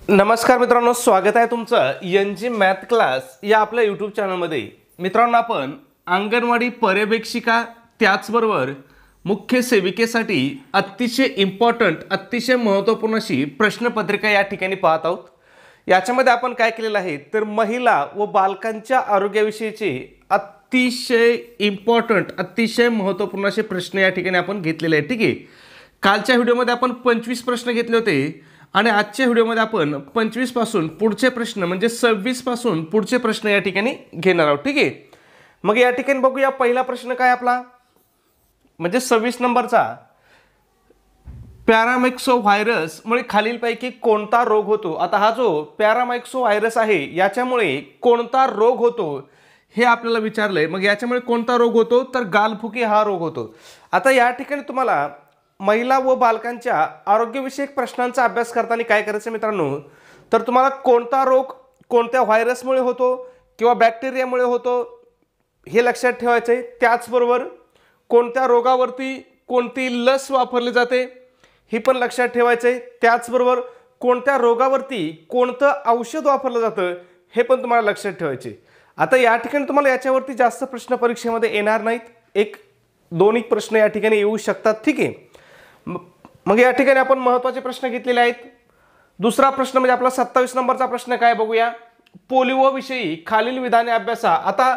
नमस्कार मित्रांनो, स्वागत आहे तुमचं एनजी मॅथ क्लास या आपल्या यूट्यूब चॅनलमध्ये। मित्रांनो, आपण अंगणवाडी पर्यवेक्षिका त्याचबरोबर मुख्य सेविकेसाठी अतिशय इम्पॉर्टंट अतिशय महत्त्वपूर्ण अशी प्रश्नपत्रिका या ठिकाणी पाहत आहोत। याच्यामध्ये आपण काय केलेलं आहे तर महिला व बालकांच्या आरोग्याविषयीचे अतिशय इम्पॉर्टंट अतिशय महत्त्वपूर्ण असे प्रश्न या ठिकाणी आपण घेतलेले आहेत। ठीक आहे, कालच्या व्हिडिओमध्ये आपण 25 प्रश्न घेतले होते आणि आजच्या व्हिडिओमध्ये आपण 25 पासून पुढचे प्रश्न म्हणजे 26 पासून पुढचे प्रश्न या ठिकाणी घेणार आहोत। ठीक आहे, मग या ठिकाणी बघूया पहिला प्रश्न काय आपला म्हणजे 26 नंबरचा। पॅरामायक्सो व्हायरस मुळे खालीलपैकी कोणता रोग होतो। आता हा जो पॅरामायक्सो व्हायरस आहे याच्यामुळे कोणता रोग होतो हे आपल्याला विचारलंय। मग याच्यामुळे कोणता रोग होतो तर गालफुकी हा रोग होतो। आता या ठिकाणी तुम्हाला महिला व बालकांच्या आरोग्यविषयक प्रश्नांचा अभ्यास करताना काय करायचं मित्रांनो तर तुम्हाला कोणता रोग कोणत्या व्हायरसमुळे होतो किंवा बॅक्टेरियामुळे होतो हे लक्षात ठेवायचे। त्याचबरोबर कोणत्या रोगावरती कोणती लस वापरली जाते हे पण लक्षात ठेवायचे। त्याचबरोबर कोणत्या रोगावरती कोणतं औषध वापरलं जातं हे पण तुम्हाला लक्षात ठेवायचे। आता या ठिकाणी तुम्हाला याच्यावरती जास्त प्रश्न परीक्षेमध्ये येणार नाहीत, एक दोन एक प्रश्न या ठिकाणी येऊ शकतात। ठीक आहे, मग या ठिकाणी आपण महत्त्वाचे प्रश्न घेतलेले आहेत। दुसरा प्रश्न म्हणजे आपला 27 नंबरचा प्रश्न काय बघूया। पोलिओ विषयी खालील विधाने अभ्यासा। आता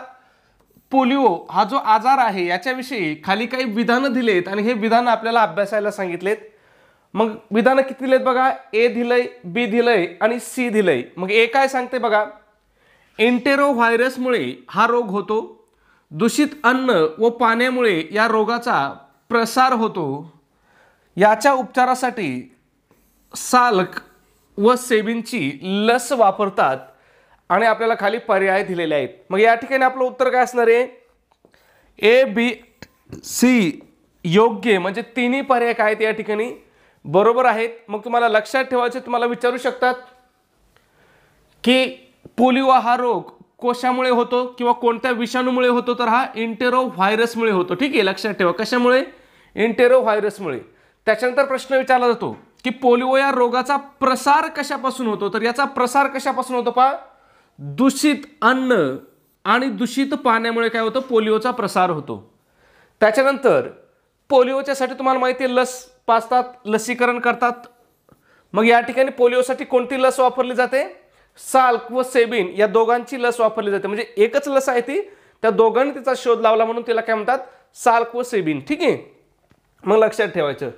पोलिओ हा जो आजार आहे याच्याविषयी खाली काही विधानं दिलेत आणि हे विधान आपल्याला अभ्यासायला सांगितलेत। मग विधानं किती दिलेत बघा, ए दिलंय, बी दिलंय आणि सी दिलंय। मग ए काय सांगते बघा, एंटेरो व्हायरसमुळे हा रोग होतो, दूषित अन्न व पाण्यामुळे या रोगाचा प्रसार होतो, याच्या उपचारासाठी साल्क व सेबिनची लस वापरतात आणि आपल्याला खाली पर्याय दिलेले आहेत। मग या ठिकाणी आपलं उत्तर काय असणार आहे, ए बी सी योग्य म्हणजे तिन्ही पर्याय काय आहेत या ठिकाणी बरोबर आहेत। मग तुम्हाला लक्षात ठेवायचे, तुम्हाला विचारू शकतात की पोलिओ हा रोग कशामुळे होतो किंवा कोणत्या विषाणूमुळे होतो तर हा एंटेरो व्हायरसमुळे होतो। ठीक आहे, लक्षात ठेवा कशामुळे, एंटेरो व्हायरसमुळे। त्याच्यानंतर प्रश्न विचारला जातो की पोलिओ या रोगाचा प्रसार कशापासून होतो तर याचा प्रसार कशापासून होतो पहा, दूषित अन्न आणि दूषित पाण्यामुळे काय होतं पोलिओचा प्रसार होतो। त्याच्यानंतर पोलिओच्यासाठी तुम्हाला माहिती आहे लस पाजतात, लसीकरण करतात। मग या ठिकाणी पोलिओसाठी कोणती लस वापरली जाते, साल्क व सेबिन या दोघांची लस वापरली जाते। म्हणजे एकच लस आहे ती, त्या दोघांनी तिचा शोध लावला म्हणून तिला काय म्हणतात साल्क व सेबिन। ठीक आहे, मग लक्षात ठेवायचं।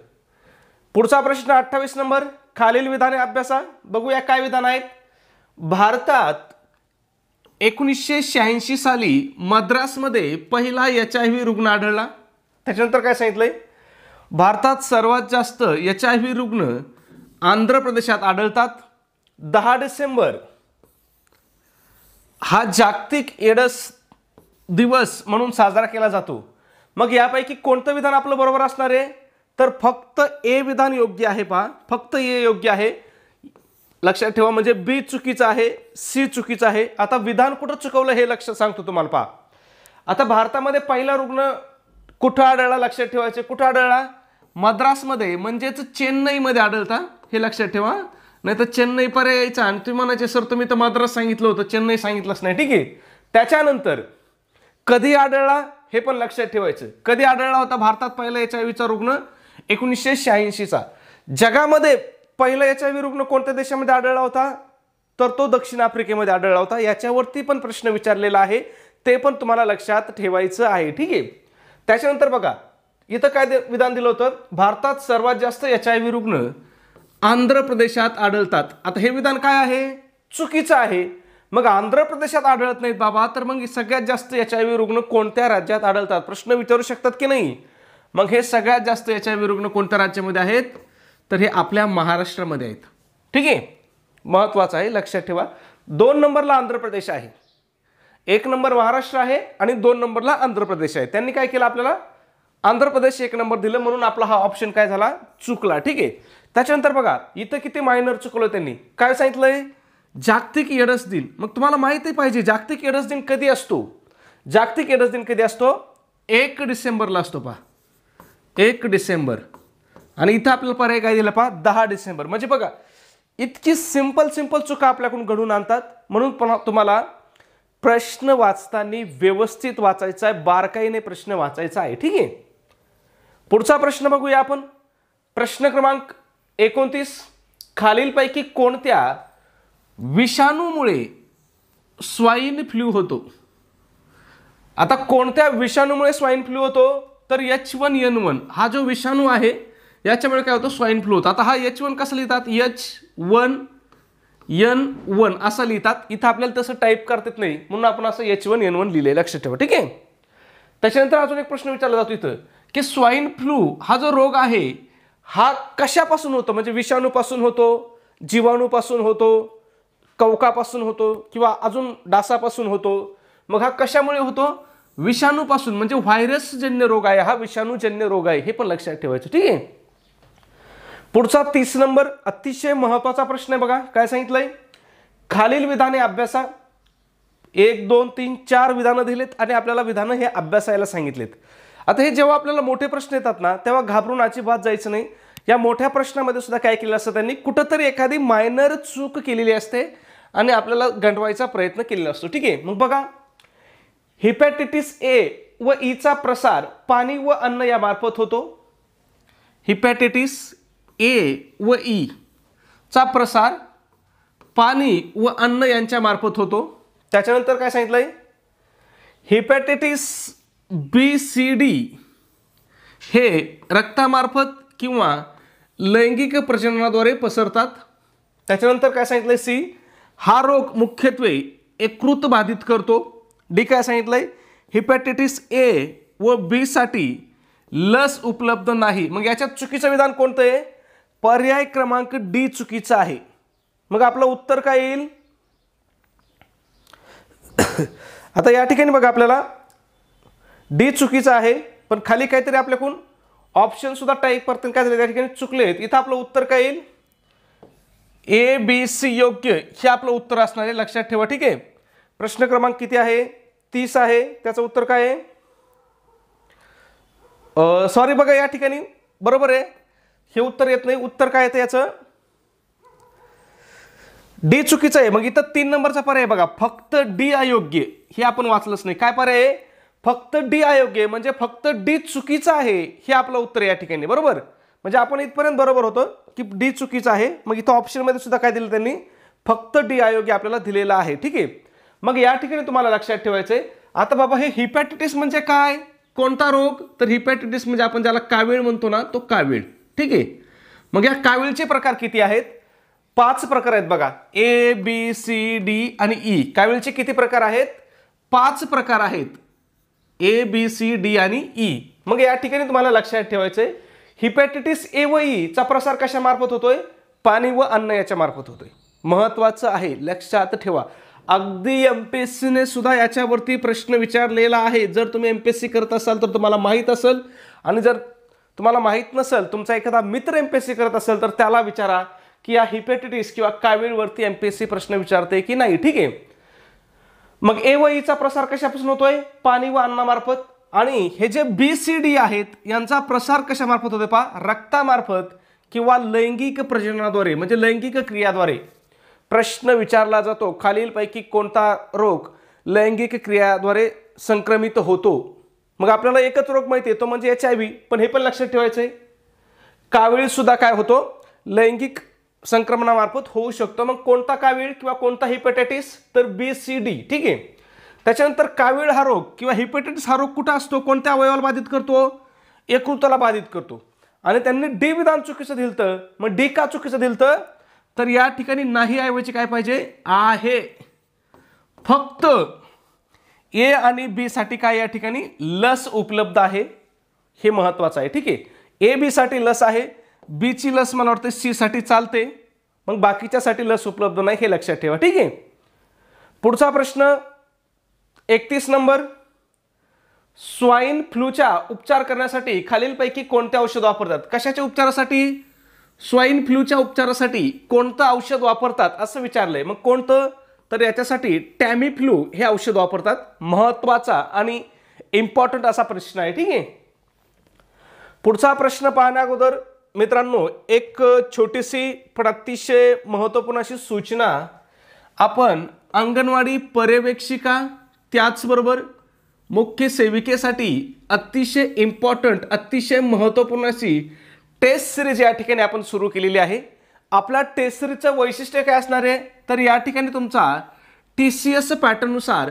पुढचा प्रश्न 28 नंबर, खालील विधाने अभ्यासा। बघूया काय विधान आहेत। भारतात 1986 साली मद्रासमध्ये पहिला HIV रुग्ण आढळला। त्याच्यानंतर काय सांगितलंय, भारतात सर्वात जास्त HIV रुग्ण आंध्र प्रदेशात आढळतात। 10 डिसेंबर हा जागतिक एड्स दिवस म्हणून साजरा केला जातो। मग यापैकी कोणतं विधान आपलं बरोबर असणार आहे तर फक्त ए विधान योग्य आहे पहा, फक्त ए योग्य आहे। लक्षात ठेवा, म्हणजे बी चुकीचं आहे, सी चुकीचं आहे। आता विधान कुठं चुकवलं हे लक्षात सांगतो तुम्हाला पहा। आता भारतामध्ये पहिला रुग्ण कुठं आढळला लक्षात ठेवायचे, कुठं आढळला मद्रासमध्ये म्हणजेच चेन्नईमध्ये आढळता, हे लक्षात ठेवा। नाही तर चेन्नई पर्याय यायचा आणि तुम्ही म्हणायचे सर तुम्ही तर मद्रास सांगितलं होतं चेन्नई सांगितलंच नाही। ठीक आहे, त्याच्यानंतर कधी आढळला हे पण लक्षात ठेवायचं। कधी आढळला होता भारतात पहिला HIV रुग्ण 1986चा। जगामध्ये पहिला HIV रुग्ण कोणत्या देशामध्ये आढळला होता तर तो दक्षिण आफ्रिकेमध्ये आढळला होता। याच्यावरती पण प्रश्न विचारलेला आहे, ते पण तुम्हाला लक्षात ठेवायचं आहे। ठीक आहे, त्याच्यानंतर बघा इथं काय विधान दिलं होतं, भारतात सर्वात जास्त HIV रुग्ण आंध्र प्रदेशात आढळतात। आता हे विधान काय आहे, चुकीचं आहे। मग आंध्र प्रदेशात आढळत नाहीत बाबा, तर मग सगळ्यात जास्त HIV रुग्ण कोणत्या राज्यात आढळतात प्रश्न विचारू शकतात की नाही। मग हे सगळ्यात जास्त HIV रुग्ण कोणत्या राज्यामध्ये आहेत तर हे आपल्या महाराष्ट्रामध्ये आहेत। ठीक आहे, महत्त्वाचं आहे, लक्षात ठेवा। 2 नंबरला आंध्र प्रदेश आहे, 1 नंबर महाराष्ट्र आहे आणि 2 नंबरला आंध्र प्रदेश आहे। त्यांनी काय केलं आपल्याला आंध्र प्रदेश 1 नंबर दिलं म्हणून आपला हा ऑप्शन काय झाला चुकला। ठीक आहे, त्याच्यानंतर बघा इथं किती मायनर चुकलं, त्यांनी काय सांगितलंय जागतिक एड्स दिन। मग तुम्हाला माहिती पाहिजे जागतिक एड्स दिन कधी असतो, जागतिक एड्स दिन कधी असतो 1 डिसेंबरला असतो पहा, 1 डिसेंबर। आणि इथं आपल्याला पर्याय काय दिला पहा 10 डिसेंबर। म्हणजे बघा इतकी सिंपल चुका आपल्याकडून घडून आणतात. म्हणून तुम्हाला प्रश्न वाचताना व्यवस्थित वाचायचा आहे, बारकाईने प्रश्न वाचायचा आहे. ठीक आहे. पुढचा प्रश्न बघूया आपण. प्रश्न क्रमांक 29. खालीलपैकी कोणत्या विषाणूमुळे स्वाईन फ्लू होतो? आता कोणत्या विषाणूमुळे स्वाईन फ्लू होतो? तर H1N1 हा जो विषाणू आहे याच्यामुळे काय होतं? स्वाईन फ्लू होतो. आता हा H1 कसं लिहितात? H1N1 असं लिहितात. इथं आपल्याला तसं टाईप करता येत नाही म्हणून आपण असं H1N1 लिहिलंय, लक्षात ठेवा. ठीक आहे. त्याच्यानंतर अजून एक प्रश्न विचारला जातो इथं की स्वाईन फ्लू हा जो रोग आहे हा कशापासून होतो? म्हणजे विषाणूपासून होतो, जीवाणूपासून होतो, कवकापासून होतो किंवा अजून डासापासून होतो. मग हा कशामुळे होतो? विषाणूपासून. म्हणजे व्हायरसजन्य रोग आहे हा, विषाणूजन्य रोग आहे, हे पण लक्षात ठेवायचं. ठीक आहे. पुढचा 30 नंबर अतिशय महत्त्वाचा प्रश्न आहे बघा. काय सांगितलंय? खालील विधाने अभ्यासा. 1 2 3 4 विधानं दिलेत आणि आपल्याला विधानं हे अभ्यासायला सांगितलेत. आता हे जेव्हा आपल्याला मोठे प्रश्न येतात ना तेव्हा घाबरून अजिबात जायचं नाही. या मोठ्या प्रश्नामध्ये सुद्धा काय केलं असतं? त्यांनी कुठंतरी एखादी मायनर चूक केलेली असते आणि आपल्याला गंडवायचा प्रयत्न केलेला असतो. ठीक आहे. मग बघा, हिपॅटायटिस ए व ईचा प्रसार पाणी व अन्न यामार्फत होतो. हिपॅटायटिस ए व ई चा प्रसार पाणी व अन्न यांच्या मार्फत होतो. त्याच्यानंतर काय सांगितलंय? हिपॅटायटिस BCD हे रक्तामार्फत किंवा लैंगिक प्रजननाद्वारे पसरतात. त्याच्यानंतर काय सांगितलंय? सी हा रोग मुख्यत्वे यकृत बाधित करतो. डी काय सांगितलंय? हिपॅटायटिस ए व बी साठी लस उपलब्ध नाही. मग याच्यात चुकीचं विधान कोणतं आहे? पर्याय क्रमांक डी चुकीचा आहे. मग आपलं उत्तर काय येईल? आता या ठिकाणी बघा, आपल्याला डी चुकीचा आहे पण खाली काहीतरी आपल्याकडून ऑप्शन सुद्धा टाईप करताना काय झालं त्या ठिकाणी चुकलेत. इथं आपलं उत्तर काय येईल? ABC योग्य हे आपलं उत्तर असणार आहे, लक्षात ठेवा. ठीक आहे. प्रश्न क्रमांक किती आहे? 30 आहे. त्याचं उत्तर काय आहे? सॉरी बघा, या ठिकाणी बरोबर आहे, हे उत्तर येत नाही. उत्तर काय येतं याचं? डी चुकीचं आहे. मग इथं 3 नंबरचा पर्याय बघा, फक्त डी अयोग्य, हे आपण वाचलंच नाही. काय पर्याय आहे? फक्त डी अयोग्य, म्हणजे फक्त डी चुकीचं आहे, हे आपलं उत्तर या ठिकाणी. बरोबर. म्हणजे आपण इथपर्यंत बरोबर होतं की डी चुकीचं आहे. मग इथं ऑप्शनमध्ये सुद्धा काय दिलं त्यांनी? फक्त डी अयोग्य आपल्याला दिलेलं आहे. ठीक आहे. मग या ठिकाणी तुम्हाला लक्षात ठेवायचंय, आता बाबा हे हिपॅटायटिस म्हणजे काय? कोणता रोग? तर हिपॅटायटिस म्हणजे आपण ज्याला कावीळ म्हणतो ना, तो कावीळ. ठीक आहे. मग या कावीळचे प्रकार किती आहेत? 5 प्रकार आहेत बघा. A B C D आणि E. कावीळचे किती प्रकार आहेत? 5 प्रकार आहेत. A B C D आणि E. मग या ठिकाणी तुम्हाला लक्षात ठेवायचंय, हिपॅटायटिस ए व ई चा प्रसार कशा मार्फत होतोय? पाणी व अन्न याच्या मार्फत होतोय. महत्वाचं आहे, लक्षात ठेवा. अगदी MPSC ने सुद्धा याच्यावरती प्रश्न विचारलेला आहे. जर तुम्ही MPSC करत असाल तर तुम्हाला माहित असेल, आणि जर तुम्हाला माहित नसेल, तुमचा एखादा मित्र MPSC करत असेल तर त्याला विचारा की या हिपॅटायटिस किंवा कावीळवरती MPSC प्रश्न विचारते की नाही. ठीक आहे. मग ए व ईचा प्रसार कशापासून होतोय? पाणी व अन्नामार्फत. आणि हे जे BCD आहेत यांचा प्रसार कशामार्फत होतोय? पहा, रक्तामार्फत किंवा लैंगिक प्रजननाद्वारे, म्हणजे लैंगिक क्रियाद्वारे. प्रश्न विचारला जातो, खालीलपैकी कोणता रोग लैंगिक क्रियाद्वारे संक्रमित होतो? मग आपल्याला एकच रोग माहिती आहे, तो म्हणजे HIV. पण हे पण लक्षात ठेवायचंय, कावीळ सुद्धा काय होतो? लैंगिक संक्रमणामार्फत होऊ शकतो. मग कोणता कावीळ किंवा कोणता हिपॅटायटिस? तर BCD. ठीक आहे. त्याच्यानंतर कावीळ हा रोग किंवा हिपॅटायटिस हा रोग कुठं असतो? कोणत्या अवयवाला बाधित करतो? यकृताला बाधित करतो. आणि त्यांनी डी विधान चुकीचं दिलं. मग डी का चुकीचं दिलं? तर या ठिकाणी नाही ऐवजी काय पाहिजे? आहे. फक्त ए आणि बी साठी काय या ठिकाणी लस उपलब्ध आहे, हे महत्वाचं आहे. ठीक आहे. ए बी साठी लस आहे, बी ची लस मला वाटतं सी साठी चालते, मग बाकीच्यासाठी लस उपलब्ध नाही, हे लक्षात ठेवा. ठीक आहे. पुढचा प्रश्न 31 नंबर. स्वाईन फ्लूचा उपचार करण्यासाठी खालीलपैकी कोणते औषध वापरतात? कशाच्या उपचारासाठी? स्वाईन फ्लूच्या उपचारासाठी कोणतं औषध वापरतात असं विचारलंय. मग कोणतं? तर याच्यासाठी टॅमीफ्लू हे औषध वापरतात. महत्वाचा आणि इम्पॉर्टंट असा प्रश्न आहे. ठीक आहे. पुढचा प्रश्न पाहण्या अगोदर मित्रांनो एक छोटीशी पण अतिशय महत्त्वपूर्ण अशी सूचना आपण अंगणवाडी पर्यवेक्षिका त्याचबरोबर मुख्य सेविकेसाठी अतिशय इम्पॉर्टंट अतिशय महत्त्वपूर्ण अशी टेस्ट सिरीज या ठिकाणी आपण सुरू केलेली आहे। आपला टेस्ट सिरीजचं वैशिष्ट्य काय असणार आहे तर या ठिकाणी तुमचा TCS पॅटर्ननुसार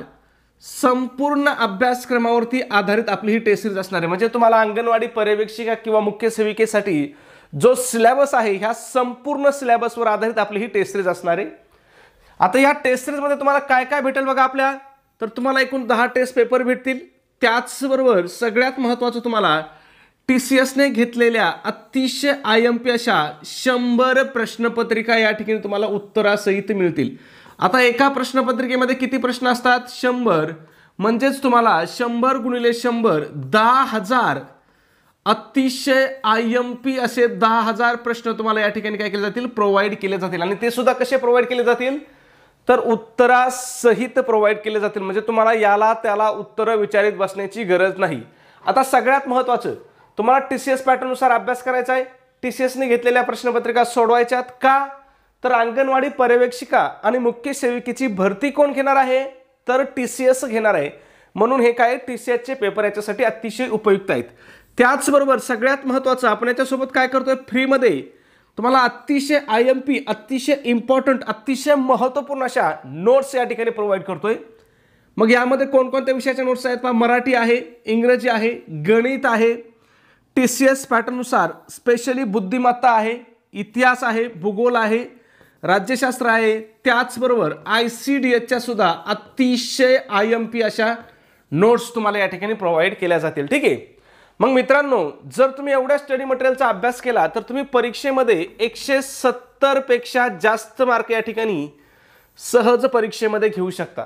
संपूर्ण अभ्यासक्रमावरती आधारित आपली ही टेस्ट सिरीज असणार आहे। म्हणजे तुम्हाला अंगणवाडी पर्यवेक्षिका किंवा मुख्य सेविकेसाठी जो सिलेबस आहे ह्या संपूर्ण सिलेबसवर आधारित आपली ही टेस्ट सिरीज असणार आहे। आता या टेस्ट सिरीजमध्ये तुम्हाला काय काय भेटेल बघा आपल्या तर तुम्हाला एकूण 10 टेस्ट पेपर भेटतील। त्याचबरोबर सगळ्यात महत्त्वाचं तुम्हाला TCS ने घेतलेल्या अतिशय IMP अशा 100 प्रश्नपत्रिका या ठिकाणी तुम्हाला उत्तरासहित मिळतील। आता एका प्रश्नपत्रिकेमध्ये किती प्रश्न असतात 100 म्हणजेच तुम्हाला 100 गुणिले 100 10,000 अतिशय IMP असे 10,000 प्रश्न तुम्हाला या ठिकाणी काय केले जातील प्रोव्हाइड केले जातील। आणि ते सुद्धा कसे प्रोव्हाइड केले जातील तर उत्तरासहित प्रोव्हाइड केले जातील। म्हणजे तुम्हाला याला त्याला उत्तर विचारित बसण्याची गरज नाही। आता सगळ्यात महत्त्वाचं तुम्हाला TCS पॅटर्ननुसार अभ्यास करायचा आहे। TCS ने घेतलेल्या प्रश्नपत्रिका सोडवायच्यात का तर अंगणवाडी पर्यवेक्षिका आणि मुख्य सेविकेची भरती कोण घेणार आहे तर TCS घेणार आहे। म्हणून हे काय TCS चे पेपर याच्यासाठी अतिशय उपयुक्त आहेत। त्याचबरोबर सगळ्यात महत्त्वाचं आपण याच्यासोबत काय करतोय फ्री मध्ये तुम्हाला अतिशय IMP अतिशय इम्पॉर्टंट अतिशय महत्त्वपूर्ण अशा नोट्स या ठिकाणी प्रोव्हाइड करतोय। मग यामध्ये कोणकोणत्या विषयाच्या नोट्स आहेत पहा मराठी आहे इंग्रजी आहे गणित आहे TCS पॅटर्ननुसार स्पेशली बुद्धिमत्ता आहे इतिहास आहे भूगोल आहे राज्यशास्त्र आहे त्याचबरोबर ICDS च्या सुद्धा अतिशय IMP अशा नोट्स तुम्हाला या ठिकाणी प्रोव्हाइड केल्या जातील। ठीक आहे मग मित्रांनो जर तुम्ही एवढ्या स्टडी मटेरियलचा अभ्यास केला तर तुम्ही परीक्षेमध्ये 170 पेक्षा जास्त मार्क या ठिकाणी सहज परीक्षेमध्ये घेऊ शकता।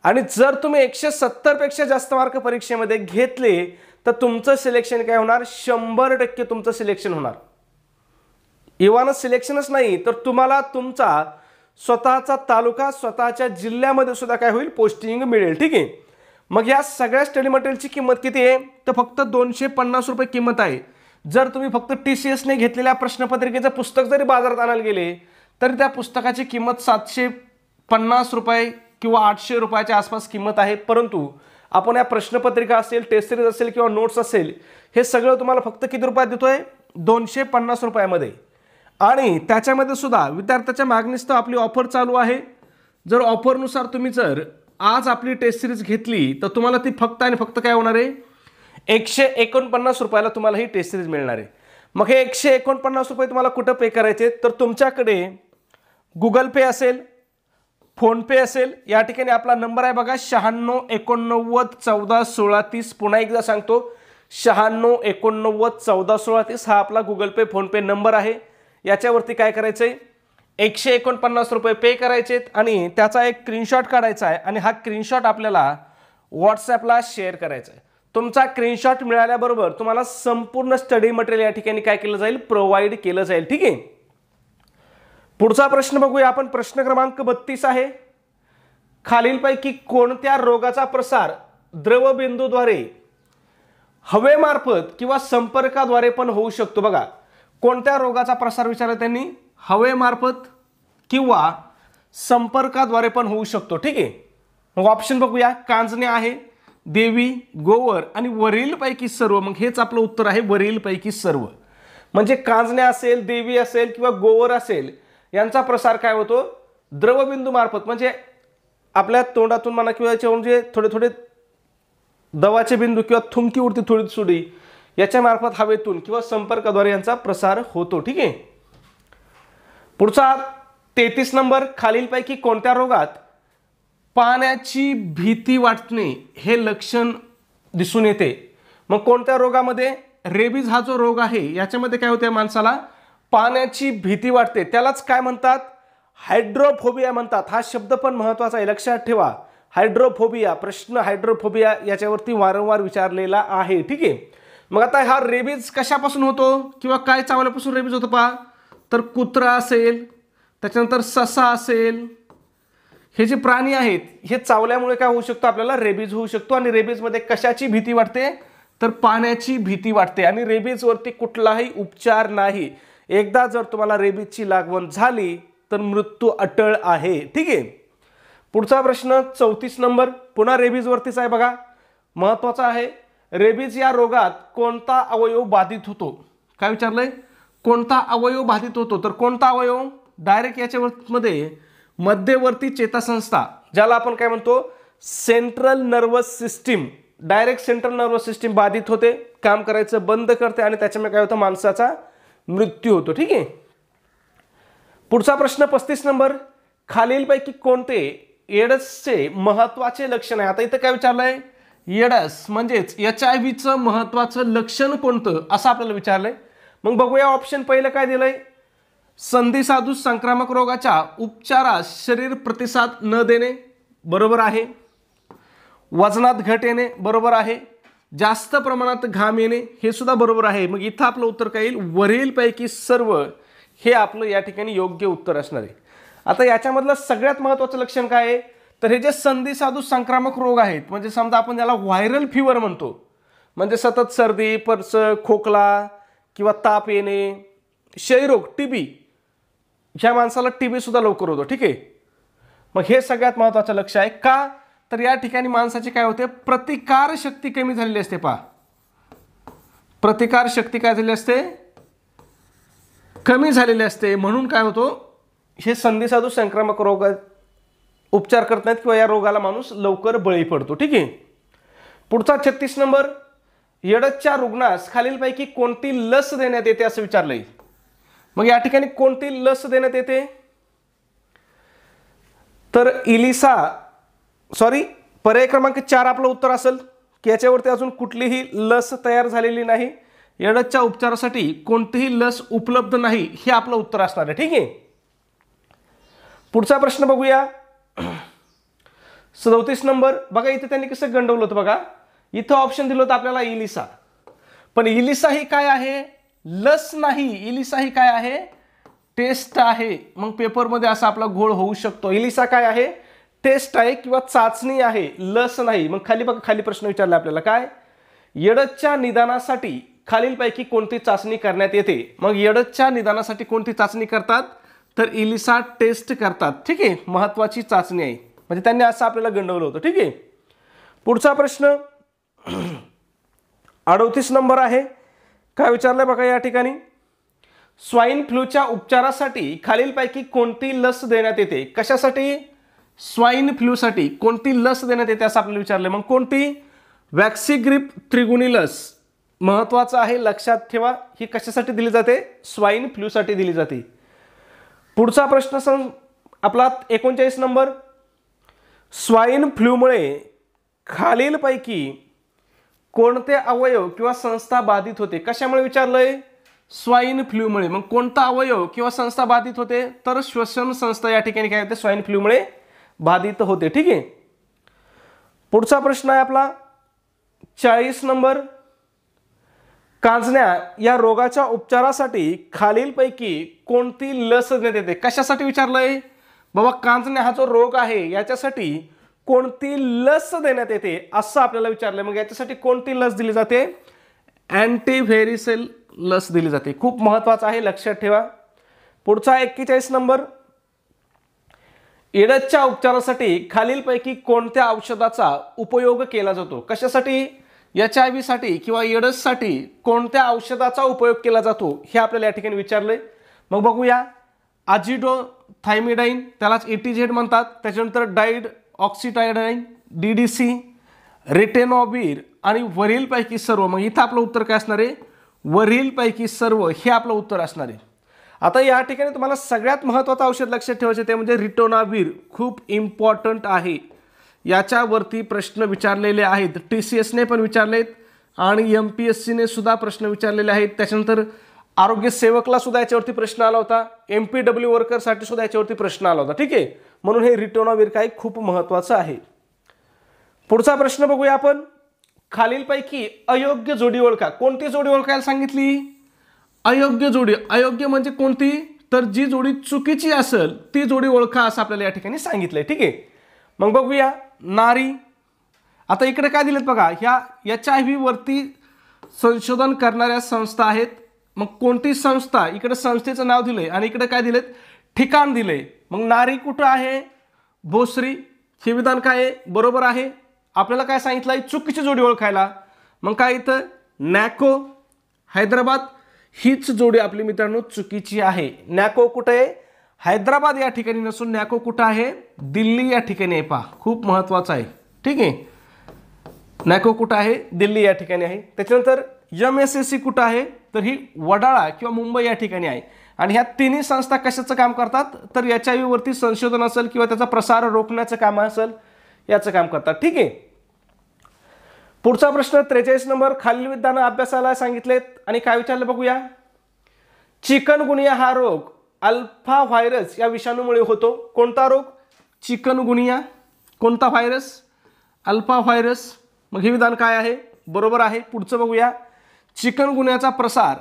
आणि जर तुम्ही 170 पेक्षा जास्त मार्क परीक्षेमध्ये घेतले तर तुमचं सिलेक्शन काय होणार 100% तुमचं सिलेक्शन होणार। इव्हन सिलेक्शनच नाही तर तुम्हाला तुमचा स्वतःचा तालुका स्वतःच्या जिल्ह्यामध्ये सुद्धा काय होईल पोस्टिंग मिळेल। ठीक आहे मग या सगळ्या स्टडी मटेरियलची किंमत किती आहे तर फक्त 250 रुपये किंमत आहे। जर तुम्ही फक्त TCS ने घेतलेल्या प्रश्नपत्रिकेचं पुस्तक जरी बाजारात आणायला गेले तरी त्या पुस्तकाची किंमत 750 रुपये किंवा 800 रुपयाच्या आसपास किंमत आहे। परंतु आपण या प्रश्नपत्रिका असेल टेस्ट सिरीज असेल किंवा नोट्स असेल हे सगळं तुम्हाला फक्त किती रुपयात देतोय 250 रुपयामध्ये। आणि त्याच्यामध्ये सुद्धा विद्यार्थ्याच्या मागणीस्तव आपली ऑफर चालू आहे। जर ऑफरनुसार तुम्ही जर आज आपली टेस्ट सिरीज घेतली तर तुम्हाला ती फक्त आणि फक्त काय होणार आहे 149 रुपयाला तुम्हाला ही टेस्ट सिरीज मिळणार आहे। मग हे 149 रुपये तुम्हाला कुठं पे करायचे तर तुमच्याकडे गुगल पे असेल फोन पे असेल या ठिकाणी आपला नंबर आहे बघा 96 89 14 16 30 पुन्हा एकदा सांगतो 96 89 14 16 30 हा आपला गुगल पे फोन पे नंबर आहे। याच्यावरती काय करायचंय 149 रुपये पे करायचेत आणि त्याचा एक स्क्रीनशॉट काढायचा आहे आणि हा स्क्रीनशॉट आपल्याला व्हॉट्सॲपला शेअर करायचा आहे। तुमचा स्क्रीनशॉट मिळाल्याबरोबर तुम्हाला संपूर्ण स्टडी मटेरियल या ठिकाणी काय केलं जाईल प्रोव्हाइड केलं जाईल। ठीक आहे पुढचा प्रश्न बघूया आपण प्रश्न क्रमांक 32 आहे खालीलपैकी कोणत्या रोगाचा प्रसार द्रवबिंदूद्वारे हवेमार्फत किंवा संपर्काद्वारे पण होऊ शकतो। बघा कोणत्या रोगाचा प्रसार विचारला त्यांनी हवेमार्फत किंवा संपर्काद्वारे पण होऊ शकतो। ठीक आहे मग ऑप्शन बघूया कांजणे आहे देवी गोवर आणि वरीलपैकी सर्व। मग हेच आपलं उत्तर आहे वरीलपैकी सर्व। म्हणजे कांजणे असेल देवी असेल किंवा गोवर असेल यांचा प्रसार काय होतो द्रवबिंदू मार्फत म्हणजे आपल्या तोंडातून म्हणा किंवा याच्यावरून जे थोडे थोडे दवाचे बिंदू किंवा थुंकी उडती थोडी थोडी याच्या मार्फत हवेतून किंवा संपर्काद्वारे यांचा प्रसार होतो। ठीक आहे पुढचा 33 नंबर खालीलपैकी कोणत्या रोगात पाण्याची भीती वाटणे हे लक्षण दिसून येते। मग कोणत्या रोगामध्ये रेबीज हा जो रोग आहे याच्यामध्ये काय होते माणसाला पाण्याची भीती वाटते त्यालाच काय म्हणतात हायड्रोफोबिया म्हणतात। हा शब्द पण महत्त्वाचा आहे लक्षात ठेवा हायड्रोफोबिया प्रश्न हायड्रोफोबिया याच्यावरती वारंवार विचारलेला आहे। ठीक आहे मग आता हा रेबीज कशापासून होतो किंवा काय चावल्यापासून रेबीज होतो पहा तर कुत्रा असेल त्याच्यानंतर ससा असेल हे जे प्राणी आहेत हे चावल्यामुळे काय होऊ शकतो आपल्याला रेबीज होऊ शकतो। आणि रेबीज मध्ये कशाची भीती वाटते तर पाण्याची भीती वाटते आणि रेबीजवरती कुठलाही उपचार नाही. एकदा जर तुम्हाला रेबीजची लागवण झाली तर मृत्यू अटळ आहे. ठीक आहे. पुढचा प्रश्न 34 नंबर पुन्हा रेबीजवरतीच आहे बघा, महत्वाचा आहे. रेबीज या रोगात कोणता अवयव बाधित होतो? काय विचारलंय? कोणता अवयव बाधित होतो? तर कोणता अवयव? डायरेक्ट याच्यामध्ये मध्यवर्ती चेतासंस्था, ज्याला आपण काय म्हणतो central nervous system, direct central nervous system बाधित होते, काम करायचं बंद करते आणि त्याच्यामुळे काय होतं? माणसाचा मृत्यू होतो. ठीक आहे. पुढचा प्रश्न 35 नंबर खालीलपैकी कोणते एड्सचे महत्वाचे लक्षण आहे? आता इथं काय विचारलंय? एड्स म्हणजेच HIV महत्वाचं लक्षण कोणतं असं आपल्याला विचारलंय. मग बघूया ऑप्शन पहिलं काय दिलंय? संधिसाधू संक्रामक रोगाच्या उपचारास शरीर प्रतिसाद न देणे, बरोबर आहे. वजनात घट येणे, बरोबर आहे. जास्त प्रमाणात घाम येणे, हे सुद्धा बरोबर आहे. मग इथं आपलं उत्तर काय येईल? वरीलपैकी सर्व हे आपलं या ठिकाणी योग्य उत्तर असणार आहे. आता याच्यामधलं सगळ्यात महत्त्वाचं लक्षण काय आहे? तर हे जे संधिसाधू संक्रामक रोग आहेत, म्हणजे समजा आपण त्याला व्हायरल फिवर म्हणतो, म्हणजे सतत सर्दी, पर्स, खोकला किंवा ताप येणे, क्षयरोग, टीबी, ह्या माणसाला टीबी सुद्धा लवकर होतो. ठीक आहे. मग हे सगळ्यात महत्त्वाचं लक्ष आहे. का? तर या ठिकाणी माणसाची काय होते? प्रतिकार शक्ती कमी झालेली असते. पहा, प्रतिकार शक्ती काय झालेली असते? कमी झालेली असते. म्हणून काय होतो? हे संधिसाधू संक्रामक रोग उपचार करत नाहीत किंवा या रोगाला माणूस लवकर बळी पडतो. ठीक आहे. पुढचा 36 नंबर एड्सच्या रुग्णास खालीलपैकी कोणती लस देण्यात येते असं विचारलंय. मग या ठिकाणी कोणती लस देण्यात येते? तर पर्याय क्रमांक 4 आपलं उत्तर असेल की याच्यावरती अजून कुठलीही लस तयार झालेली नाही, एड्सच्या उपचारासाठी कोणतीही लस उपलब्ध नाही, हे आपलं उत्तर असणार आहे. ठीक आहे. पुढचा प्रश्न बघूया 37 नंबर. बघा इथे त्यांनी कसं गंडवलं होतं बघा. इथं ऑप्शन दिलं होतं आपल्याला इलिसा, पण इलिसा ही काय आहे? लस नाही. इलिसा ही काय आहे? टेस्ट आहे. मग पेपरमध्ये असा आपला घोळ होऊ शकतो. इलिसा काय आहे? टेस्ट आहे किंवा चाचणी आहे, लस नाही. मग खाली बघा, खाली प्रश्न विचारला आपल्याला काय? एड्सच्या निदानासाठी खालीलपैकी कोणती चाचणी करण्यात येते? मग एड्सच्या निदानासाठी कोणती चाचणी करतात? तर इलिसा टेस्ट करतात. ठीक आहे. महत्वाची चाचणी आहे. म्हणजे त्यांनी असं आपल्याला गंडवलं होतं. ठीक आहे. पुढचा प्रश्न 38 नंबर आहे. काय विचारलंय बघा या ठिकाणी? स्वाईन फ्लूच्या उपचारासाठी खालीलपैकी कोणती लस देण्यात येते? कशासाठी? स्वाईन फ्लूसाठी कोणती लस देण्यात येते असं आपल्याला विचारलंय. मग कोणती? वॅक्सिग्रिप त्रिगुणी लस. महत्वाचं आहे, लक्षात ठेवा. ही कशासाठी दिली जाते? स्वाईन फ्लूसाठी दिली जाते. पुढचा प्रश्न आपला 39 नंबर स्वाईन फ्लूमुळे खालीलपैकी कोणते अवयव किंवा संस्था बाधित होते? कशामुळे विचारलंय? स्वाईन फ्लूमुळे. मग कोणता अवयव किंवा संस्था बाधित होते? तर श्वसन संस्था या ठिकाणी काय होते? स्वाईन फ्लूमुळे बाधित होते. ठीक आहे. पुढचा प्रश्न आहे आपला 40 नंबर कांजण्या या रोगाच्या उपचारासाठी खालीलपैकी कोणती लस देण्यात येते? कशासाठी विचारलंय? बाबा कांजण्या हा जो रोग आहे याच्यासाठी कोणती लस देण्यात येते असं आपल्याला विचारलंय. मग याच्यासाठी कोणती लस दिली जाते? अँटीव्हेरिसेल लस दिली जाते. खूप महत्वाचं आहे, लक्षात ठेवा. पुढचा 41 नंबर एड्सच्या उपचारासाठी खालीलपैकी कोणत्या औषधाचा उपयोग केला जातो? कशासाठी? HIV साठी किंवा एड्ससाठी कोणत्या औषधाचा उपयोग केला जातो हे आपल्याला या ठिकाणी विचारलंय. मग बघूया. अजिडोथायमिडाइन, त्यालाच ETZ म्हणतात. त्याच्यानंतर डाईड ऑक्सिटायडाइन, DDC, रिटेनॉविर आणि वरीलपैकी सर्व. मग इथं आपलं उत्तर काय असणार आहे? वरीलपैकी सर्व हे आपलं उत्तर असणार आहे. आता या ठिकाणी तुम्हाला सगळ्यात महत्त्वाचं औषध लक्षात ठेवायचे ते म्हणजे रिटोनाविर. खूप इम्पॉर्टंट आहे. याच्यावरती प्रश्न विचारलेले आहेत. TCSने पण विचारलेत आणि MPSCने सुद्धा प्रश्न विचारलेले आहेत. त्याच्यानंतर आरोग्य सेवकला सुद्धा याच्यावरती प्रश्न आला होता. MPW वर्करसाठी सुद्धा याच्यावरती प्रश्न आला होता. ठीक आहे. म्हणून हे रिटोनाविर काय खूप महत्त्वाचं आहे. पुढचा प्रश्न बघूया आपण. खालीलपैकी अयोग्य जोडी ओळखा. कोणती जोडी ओळखायला सांगितली? अयोग्य जोडी. अयोग्य म्हणजे कोणती? तर जी जोडी चुकीची असेल ती जोडी ओळखा असं आपल्याला या ठिकाणी सांगितलंय. ठीक आहे. मग बघूया. नारी. आता इकडे काय दिलेत बघा, ह्या HIV वरती संशोधन करणाऱ्या संस्था आहेत. मग कोणती संस्था, इकडे संस्थेचं नाव दिलंय आणि इकडे काय दिलेत, ठिकाण दिलंय. मग नारी कुठं आहे, भोसरी. हे विधान काय आहे, बरोबर आहे. आपल्याला काय सांगितलंय, चुकीची जोडी ओळखायला. मग काय इथं नॅको हैदराबाद, हीच जोडी आपली मित्रांनो चुकीची आहे. नॅको कुठे आहे, हैदराबाद या ठिकाणी नसून नॅको कुठं आहे, दिल्ली या ठिकाणी आहे. पहा, खूप महत्वाचं आहे. ठीक आहे, नॅको कुठं आहे, दिल्ली या ठिकाणी आहे. त्याच्यानंतर MSSC कुठं आहे, तर ही वडाळा किंवा मुंबई या ठिकाणी आहे. आणि ह्या तिन्ही संस्था कशाचं काम करतात, तर HIV वरती संशोधन असेल किंवा त्याचा प्रसार रोखण्याचं काम असेल, याचं काम करतात. ठीक आहे. पुढचा प्रश्न 43 नंबर, खालील विधानं अभ्यासाला सांगितलेत आणि काय विचारलं बघूया. चिकनगुनिया हा रोग अल्फा व्हायरस या विषाणूमुळे होतो. कोणता रोग, चिकनगुनिया. कोणता व्हायरस, अल्फा व्हायरस. मग हे विधान काय आहे, बरोबर आहे. पुढचं बघूया. चिकनगुन्याचा प्रसार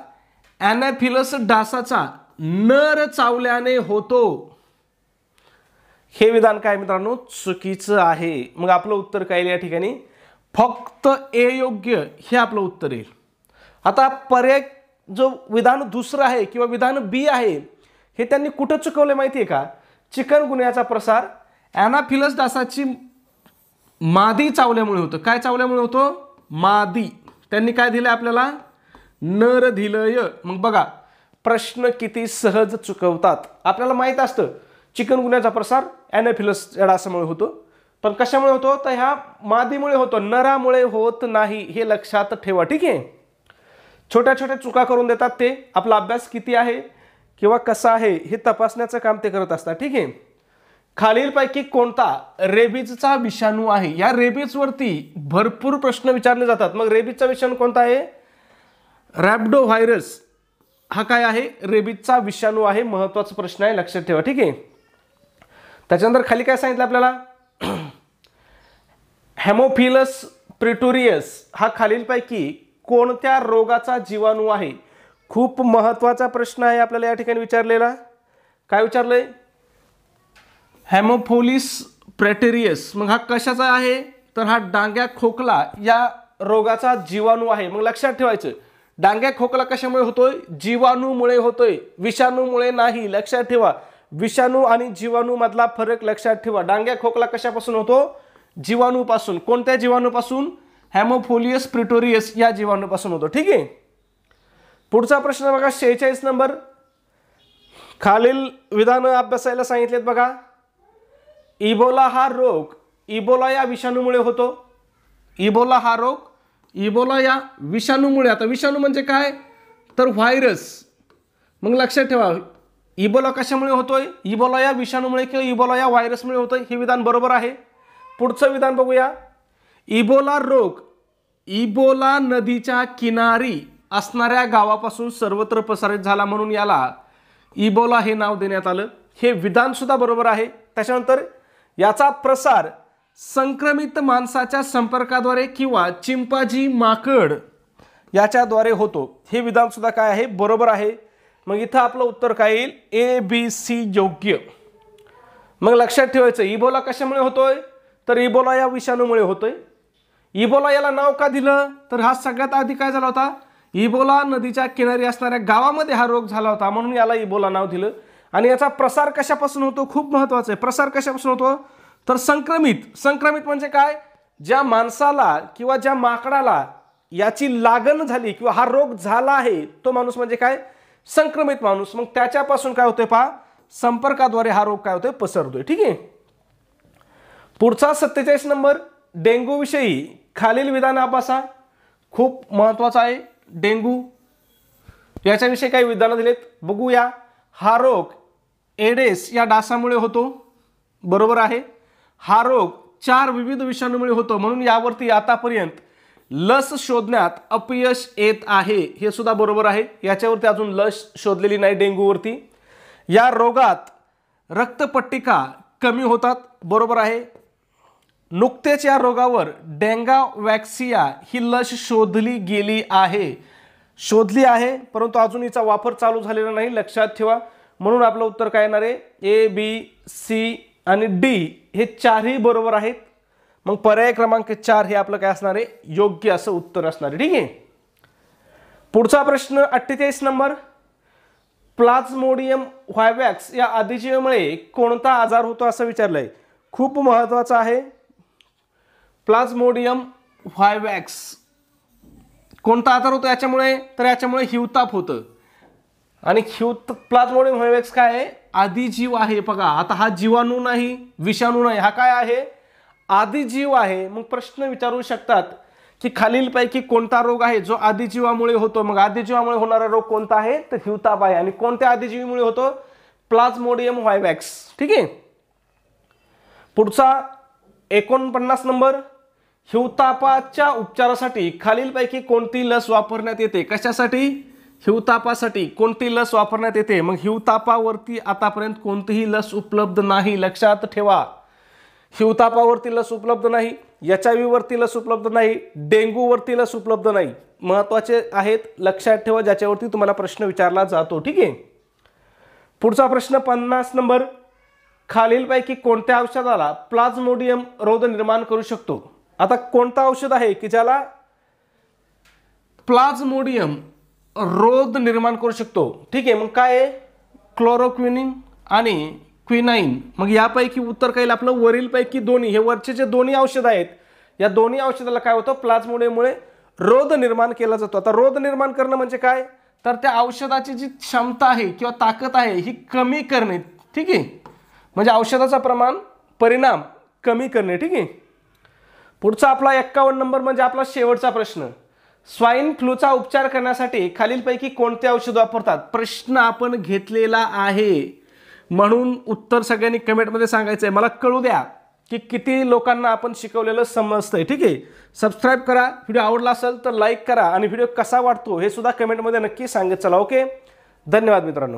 ॲनाफिलस डासाचा नर चावल्याने होतो. हे विधान काय मित्रांनो, चुकीचं आहे. मग आपलं उत्तर काय या ठिकाणी, फक्त ए योग्य हे आपलं उत्तर येईल. आता पर्याय जो विधान दुसरं आहे किंवा विधान बी आहे, हे त्यांनी कुठं चुकवले माहिती आहे का. चिकनगुन्याचा प्रसार ॲनाफिलस डासाची मादी चावल्यामुळे होतं. काय चावल्यामुळे होतो, मादी. त्यांनी काय दिलं आपल्याला, नर दिलंय. मग बघा, प्रश्न किती सहज चुकवतात. आपल्याला माहित असतं चिकनगुन्याचा प्रसार ॲनाफिलस डासामुळे होतो, पण कशामुळे होतो, तर ह्या मादीमुळे होतो, नरामुळे होत नाही. हे लक्षात ठेवा. ठीक आहे. छोट्या छोट्या चुका करून देतात ते. आपला अभ्यास किती आहे किंवा कसा आहे हे तपासण्याचं काम ते करत असतात. ठीक आहे. खालीलपैकी कोणता रेबीजचा विषाणू आहे. या रेबीजवरती भरपूर प्रश्न विचारले जातात. मग रेबीजचा विषाणू कोणता आहे, रॅब्डो व्हायरस हा काय आहे, रेबीजचा विषाणू आहे. महत्वाचा प्रश्न आहे, लक्षात ठेवा. ठीक आहे. त्याच्यानंतर खाली काय सांगितलं आपल्याला, हेमोफिलस प्रिटोरियस हा खालीलपैकी कोणत्या रोगाचा जीवाणू आहे. खूप महत्वाचा प्रश्न आहे आपल्याला या ठिकाणी विचारलेला. काय विचारलंय, हेमोफिलस प्रिटोरियस. मग हा कशाचा आहे, तर हा डांग्या खोकला या रोगाचा जीवाणू आहे. मग लक्षात ठेवायचं, डांग्या खोकला कशामुळे होतोय, जीवाणूमुळे होतोय, विषाणूमुळे नाही. लक्षात ठेवा, विषाणू आणि जीवाणू मधला फरक लक्षात ठेवा. डांग्या खोकला कशापासून होतो, जीवाणूपासून. कोणत्या जीवाणूपासून, हेमोफिलस प्रिटोरियस या जीवाणूपासून होतो. ठीक आहे. पुढचा प्रश्न बघा, 46 नंबर. खालील विधानं अभ्यासायला सांगितलेत बघा. इबोला हा रोग इबोला या विषाणूमुळे होतो. इबोला हा रोग इबोला या विषाणूमुळे. आता विषाणू म्हणजे काय, तर व्हायरस. मग लक्षात ठेवा, इबोला कशामुळे होतोय, इबोला या विषाणूमुळे किंवा इबोला या व्हायरसमुळे होतोय. हे विधान बरोबर आहे. पुढचं विधान बघूया. इबोला रोग इबोला नदीच्या किनारी असणाऱ्या गावापासून सर्वत्र प्रसारित झाला, म्हणून याला इबोला हे नाव देण्यात आलं. हे विधान सुद्धा बरोबर आहे. त्याच्यानंतर याचा प्रसार संक्रमित माणसाच्या संपर्काद्वारे किंवा चिंपांझी माकड याच्याद्वारे होतो. हे विधान सुद्धा काय आहे, बरोबर आहे. मग इथं आपलं उत्तर काय येईल, ABC योग्य. मग लक्षात ठेवायचं, इबोला कशामुळे होतोय, तर इबोला या विषाणूमुळे होतोय. इबोला याला नाव का दिलं, तर हा सगळ्यात आधी काय झाला होता, इबोला नदीच्या किनारी असणाऱ्या गावामध्ये हा रोग झाला होता, म्हणून याला इबोला नाव दिलं. आणि याचा प्रसार कशापासून होतो, खूप महत्वाचं आहे. प्रसार कशापासून होतो, तर संक्रमित म्हणजे काय, ज्या माणसाला किंवा ज्या माकडाला याची लागण झाली किंवा हा रोग झाला आहे, तो माणूस म्हणजे काय, संक्रमित माणूस. मग त्याच्यापासून काय होतंय, पहा, संपर्काद्वारे हा रोग काय होतोय, पसरतोय. ठीक आहे. पुढचा 47 नंबर, डेंगू विषयी खालील विधान अभ्यासा. खूप महत्वाचा आहे डेंगू. याच्याविषयी काही विधानं दिलेत, बघूया. हा रोग एडेस या डासामुळे होतो, बरोबर आहे. हा रोग 4 विविध विषाणूमुळे होतो, म्हणून यावरती आतापर्यंत लस शोधण्यात अपयश येत आहे. हे सुद्धा बरोबर आहे. याच्यावरती अजून लस शोधलेली नाही डेंगूवरती. या रोगात रक्तपट्टिका कमी होतात, बरोबर आहे. नुकतेच या रोगावर डेंगा वॅक्सिया ही लस शोधली गेली आहे, परंतु अजून हिचा वापर चालू झालेला नाही, लक्षात ठेवा. म्हणून आपलं उत्तर काय येणार आहे, ABC आणि D हे 4ही बरोबर आहेत. मग पर्याय क्रमांक 4 हे आपलं काय असणार आहे, योग्य असं उत्तर असणार आहे. ठीक आहे. पुढचा प्रश्न 48 नंबर, प्लाझ्मोडियम व्हायवॅक्स या अधिजीवामुळे कोणता आजार होतो असं विचारलंय. खूप महत्त्वाचं आहे. प्लाझ्मोडियम व्हायवॅक्स कोणता आजार होतो याच्यामुळे, तर याच्यामुळे हिवताप होतं. आणि प्लाझ्मोडियम व्हायवॅक्स काय आहे, आदिजीव आहे. बघा आता हा जीवाणू नाही, विषाणू नाही, हा काय आहे, आदिजीव आहे. मग प्रश्न विचारू शकतात की खालीलपैकी कोणता रोग आहे जो आदिजीवामुळे होतो. मग आदिजीवामुळे होणारा रोग कोणता आहे, तर हिवताप आहे. आणि कोणत्या आदिजीवीमुळे होतो, प्लाझ्मोडियम व्हायवॅक्स. ठीक आहे. पुढचा 49 नंबर, हिवतापाच्या उपचारासाठी खालीलपैकी कोणती लस वापरण्यात येते. कशासाठी, हिवतापासाठी कोणती लस वापरण्यात येते. मग हिवतापावरती आतापर्यंत कोणतीही लस उपलब्ध नाही, लक्षात ठेवा. हिवतापावरती लस उपलब्ध नाही, HIV वरती लस उपलब्ध नाही, डेंग्यू वरती लस उपलब्ध नाही. महत्त्वाचे आहेत, लक्षात ठेवा, ज्याच्यावरती तुम्हाला प्रश्न विचारला जातो. ठीक आहे. पुढचा प्रश्न 50 नंबर, खालीलपैकी कोणत्या औषधाला प्लाझ्मोडियम रोग निर्माण करू शकतो. आता कोणतं औषध आहे की ज्याला प्लाझ्मोडियम रोग निर्माण करू शकतो. ठीक आहे. मग काय आहे, क्लोरोक्विनिन आणि क्विनाइन. मग यापैकी उत्तर काही आपलं वरीलपैकी दोन्ही, हे वरचे जे दोन्ही औषध आहेत, या दोन्ही औषधाला काय होतं, प्लाझ्मोडियममुळे रोग निर्माण केला जातो. आता रोग निर्माण करणं म्हणजे काय, तर त्या औषधाची जी क्षमता आहे किंवा ताकद आहे ही कमी करणे. ठीक आहे. म्हणजे औषधाचा प्रमाण, परिणाम कमी करणे. ठीक आहे. पुढचा आपला 51 नंबर म्हणजे आपला शेवटचा प्रश्न, स्वाईन फ्लूचा उपचार करण्यासाठी खालीलपैकी कोणते औषध वापरतात. प्रश्न आपण घेतलेला आहे, म्हणून उत्तर सगळ्यांनी कमेंटमध्ये सांगायचं आहे. मला कळू द्या की किती लोकांना आपण शिकवलेलं समजतंय. ठीक आहे. सबस्क्राईब करा, व्हिडिओ आवडला असेल तर लाईक करा आणि व्हिडिओ कसा वाटतो हे सुद्धा कमेंटमध्ये नक्की सांगत चला. ओके, धन्यवाद मित्रांनो.